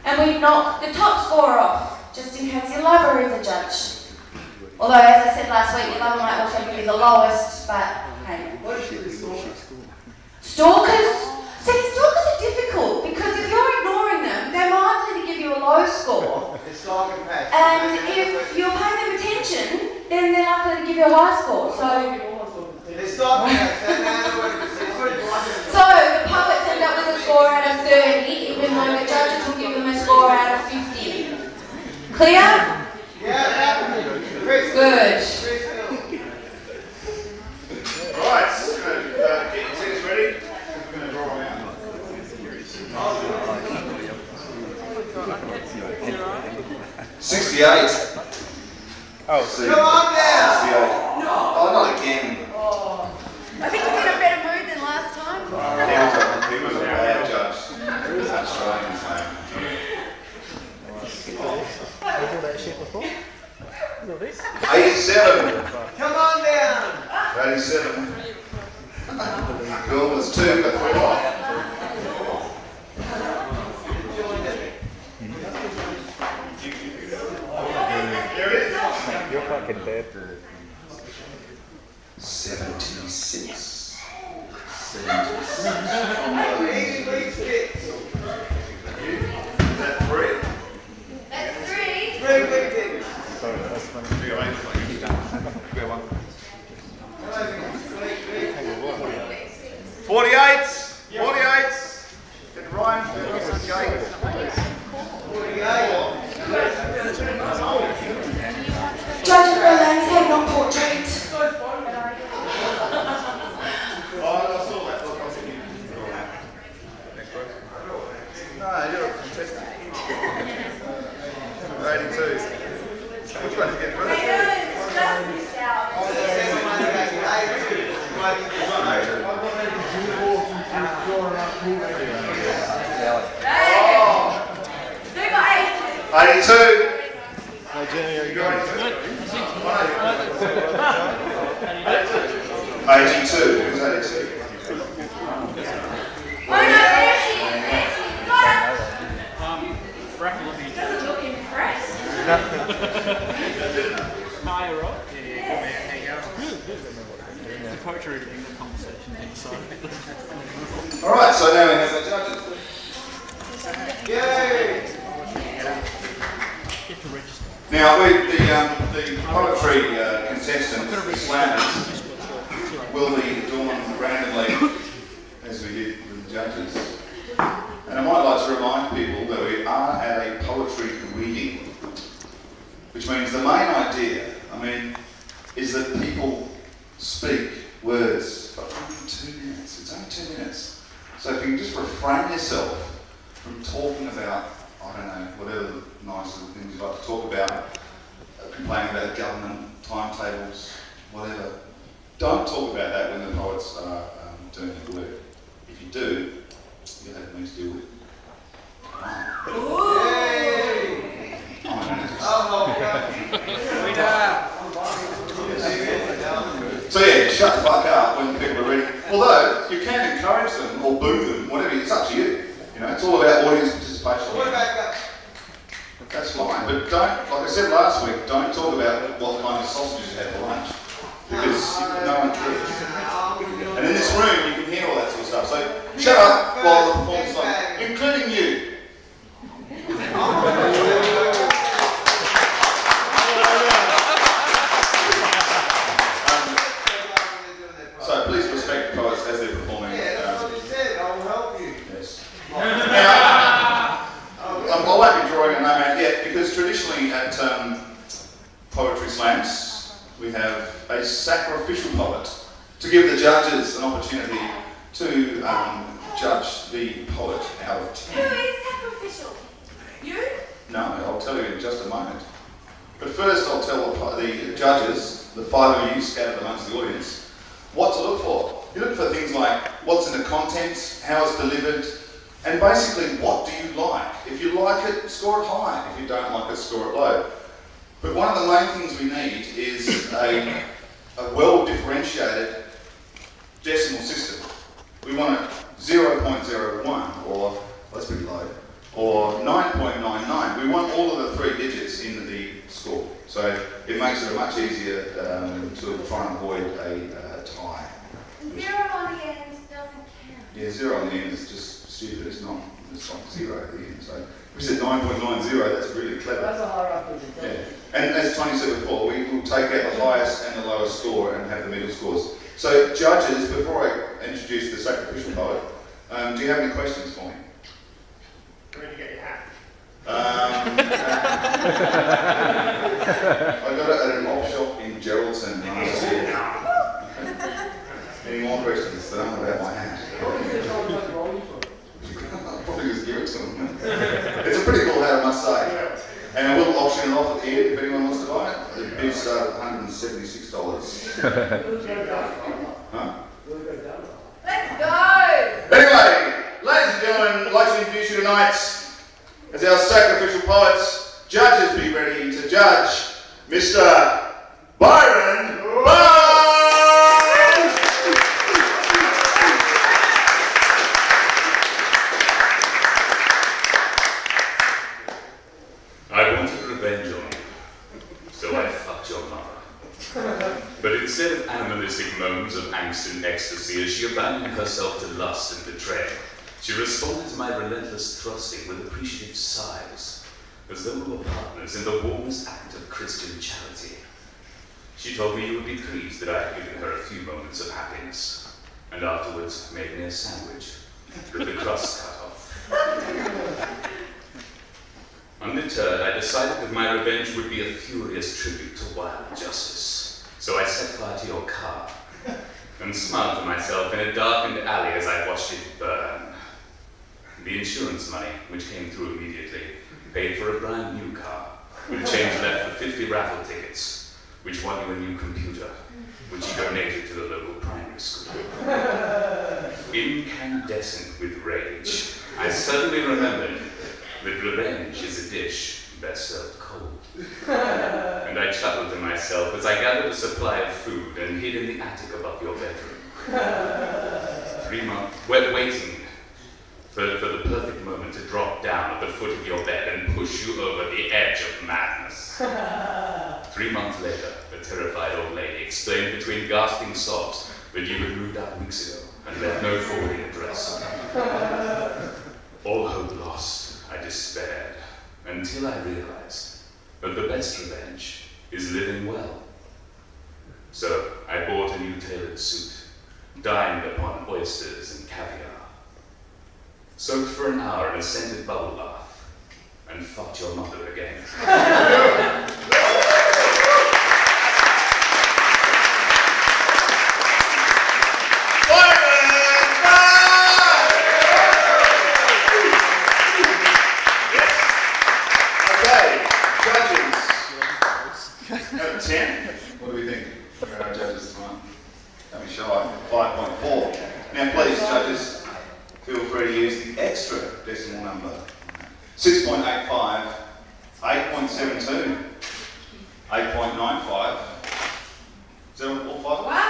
And we knock the top score off, just in case your lover is a judge. Although, as I said last week, your lover might also give you the lowest, but hey. What is the score? Stalkers? See, stalkers are difficult because if you're ignoring them, they're likely to give you a low score. And if you're paying them attention, then they're likely to give you a high score. So the poets end up with a score out of 30, even though the judges will give them a score out of 50. Clear? Yeah. Good. Right, get your tickets ready. We're going to draw them out. 68. Oh, see. Come on now! 68. No! Oh, not again. Oh. I think he's in a better mood than last time. He was a bad judge. That's Australian slam. Have you all that shit before? All this? 87. Come on down! 87. Girl was 2, but 3 off. You're fucking dead. 76. 76. Is that 3? That's 3. Sorry, that's funny. Do you arrange for you? Go on. 48. 48. It rhymes with gate. 48. Judge for a landscape, not portrait. I saw that. Look, I was thinking. Next one. No, you're fantastic. 82. Which one's getting rid of it? 82. Hey, Jenny, are you Going going? to 82. Who's 82? Doesn't look impressed. Hi, Rob. Yeah, how you going? Good. The poetry reading the conversation inside. Alright, so now we have the judges. Yay! Get to register. Now, the poetry contestants, the slammers, will be drawn randomly as we did with the judges. And I might like to remind people that we are at a poetry reading, which means the main idea, is that people speak words for only 2 minutes. It's only 2 minutes. So if you can just refrain yourself from talking about, I don't know, whatever the nice little things you like to talk about, complaining about government, timetables, whatever. Don't talk about that when the poets are doing the work. If you do, you'll have me to deal with. So yeah, shut the fuck up when people are reading. Although, you can encourage them or boo them, whatever, it's up to you. You know, it's all about audience participation. That's fine, but don't, like I said last week, don't talk about what kind of sausages you had for lunch. Because no one cares. And in this room, you can hear all that sort of stuff. So shut up while the performance is on, including you. So please respect the poets as they're performing. Yeah, that's what you said. I will help you. Yes. Now, I won't be drawing a name out yet because traditionally at poetry slams we have a sacrificial poet to give the judges an opportunity to judge the poet out of 10. Who is sacrificial? You? No, I'll tell you in just a moment. But first I'll tell the judges, the 5 of you scattered amongst the audience, what to look for. You look for things like what's in the content, how it's delivered, and basically what do you like. If you like it, score it high. If you don't like it, score it low. But one of the main things we need is a well-differentiated decimal system. We want a 0.01, or let's be low, or 9.9 all of the 3 digits in the score. So it makes it much easier to try and avoid a tie. 0 on the end doesn't count. Yeah, 0 on the end is just stupid. It's not 0 at the end. So if we said 9.90, that's really clever. That's a higher up. Yeah. And as Tony said before, we will take out the highest and the lowest score and have the middle scores. So judges, before I introduce the sacrificial poet, do you have any questions for me? Where did you get your hat? I got it at an op shop in Geraldton last year. Any more questions that aren't about my hat? I'll probably just give it to them. It's a pretty cool hat, I must say. And I will auction it off at the end if anyone wants to buy it. The bid started at $176. Huh? Let's go! Anyway, ladies and gentlemen, I'd like to introduce you tonight as our sacrificial poets. Judges, be ready to judge Mr. Byron Bard! I wanted revenge on you, so I fucked your mother. But instead of animalistic moans of angst and ecstasy as she abandoned herself to lust and betrayal, she responded to my relentless thrusting with appreciative sighs, as though we were partners in the warmest act of Christian charity. She told me you would be pleased that I had given her a few moments of happiness, and afterwards made me a sandwich, with the crust cut off. Undeterred, I decided that my revenge would be a furious tribute to wild justice. So I set fire to your car, and smiled to myself in a darkened alley as I watched it burn. The insurance money, which came through immediately, paid for a brand new car, with change left for 50 raffle tickets, which won you a new computer, which you donated to the local primary school. Incandescent with rage, I suddenly remembered that revenge is a dish best served cold. And I chuckled to myself as I gathered a supply of food and hid in the attic above your bedroom. 3 months, waiting for the perfect moment to drop down at the foot of your bed and push you over the edge of madness. 3 months later, a terrified old lady explained between gasping sobs that you had moved out weeks ago and left no forwarding address. All hope lost. I despaired, until I realized that the best revenge is living well. So I bought a new tailored suit, dined upon oysters and caviar, soaked for an hour in a scented bubble bath, and fucked your mother again. Out of 10? What do we think for our judges tonight? Don't be shy. 5.4. Now please, judges, feel free to use the extra decimal number. 6.85, 8.72, 8.95, 0.45. Wow!